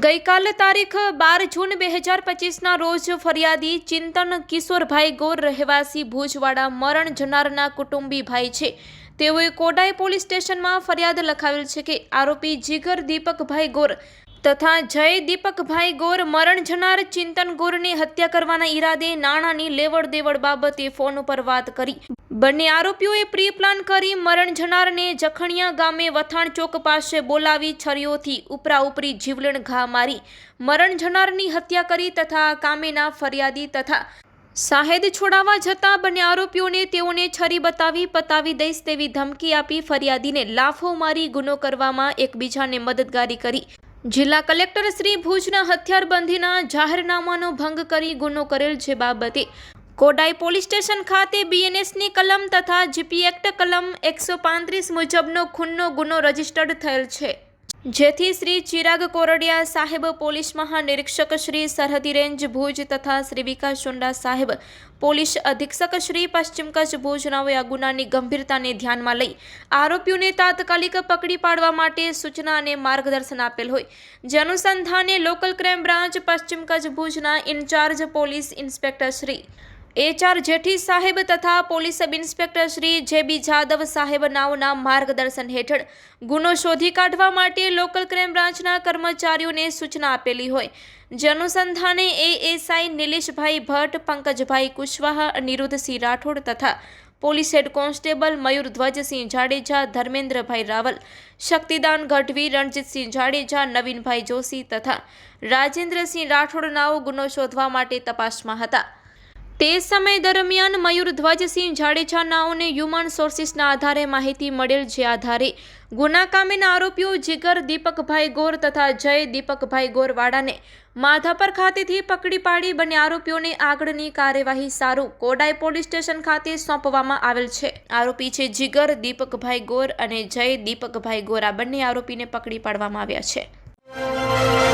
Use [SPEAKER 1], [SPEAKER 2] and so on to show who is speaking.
[SPEAKER 1] ગઈકાલ તારીખ 12 જૂન 2025ના રોજ ફરિયાદી ચિંતન કિશોરભાઈ ગોર રહેવાસી ભુજવાડા મરણ જનારના કુટુંબી ભાઈ છે। તેઓએ કોડાઈ પોલીસ સ્ટેશનમાં ફરિયાદ લખાવેલ છે કે આરોપી જીગર દીપકભાઈ ગોર તથા જય દીપકભાઈ ગોર મરણ જનાર ચિંતન ગોરની હત્યા કરવાના ઈરાદે નાણાંની લેવડ દેવડ બાબતે ફોન ઉપર વાત કરી। બંને આરોપીઓએ પ્રી પ્લાન કરી મરણ જનારને જખણિયા ગામે વથાણ ચોક પાસે બોલાવી છરીઓથી ઉપરા ઉપરી જીવલેણ ઘા મારી મરણ જનારની હત્યા કરી તથા કામેના ફરિયાદી તથા શાહેદ છોડાવવા જતા બંને આરોપીઓને તેઓને છરી બતાવી પતાવી દઈશ તેવી ધમકી આપી ફરિયાદીને લાફો મારી ગુનો કરવામાં એકબીજાને મદદગારી કરી। જિલ્લા કલેક્ટર શ્રી ભુજના હથિયારબંધીના જાહેરનામાનો ભંગ કરી ગુનો કરેલ છે બાબતે કોડાઈ પોલીસ સ્ટેશન ખાતે બીએનએસની કલમ તથા જીપી એક્ટ કલમ 135 મુજબનો ખૂનનો ગુનો રજીસ્ટર્ડ થયેલ છે, જેથી શ્રી ચિરાગ કોરડિયા સાહેબ પોલીસ મહાનિરીક્ષક શ્રી સરહદી રેન્જ ભુજ તથા શ્રી વિકાસ ચુંડા સાહેબ પોલીસ અધિક્ષક શ્રી પશ્ચિમ કચ્છ ભુજ નાઓએ આ ગુનાની ગંભીરતાને ધ્યાનમાં લઈ આરોપીઓને તાત્કાલિક પકડી પાડવા માટે સૂચના અને માર્ગદર્શન આપેલ હોય, જે અનુસંધાને લોકલ ક્રાઇમ બ્રાન્ચ પશ્ચિમ કચ્છ ભુજના incharge police inspector Shri HR Jethi saheb તથા police sub inspector Shri JB Jadav saheb નાઓના માર્ગદર્શન હેઠળ ગુનો શોધી કાઢવા માટે લોકલ ક્રાઇમ બ્રાન્ચના કર્મચારીઓને સૂચના આપેલી હોય, જે અનુસંધાને ASI નિલેશભાઈ ભટ્ટ, પંકજભાઈ કુશવાહા, અનિરુદ્ધસિંહ રાઠોડ તથા police head constable Mayurdhvajsinh Jadeja, Dharmendrabhai Raval, Shaktidan Gadhvi, Ranjitsinh Jadeja, Navinbhai Joshi તથા રાજેન્દ્રસિંહ રાઠોડ નાઓ ગુનો શોધવા માટે તપાસમાં હતા। તે સમય દરમિયાન મયુરધ્વજસિંહ જાડેજા નાઓને હ્યુમન સોર્સિસના આધારે માહિતી મળેલ, જે આધારે ગુના કામેના આરોપીઓ જીગર દીપકભાઈ ગોર તથા જય દીપકભાઈ ગોર વાડાને માધાપર ખાતેથી પકડી પાડી બંને આરોપીઓને આગળની કાર્યવાહી સારું કોડાઈ પોલીસ સ્ટેશન ખાતે સોંપવામાં આવેલ છે। આરોપી છે જીગર દીપકભાઈ ગોર અને જય દીપકભાઈ ગોર। આ બંને આરોપીને પકડી પાડવામાં આવ્યા છે।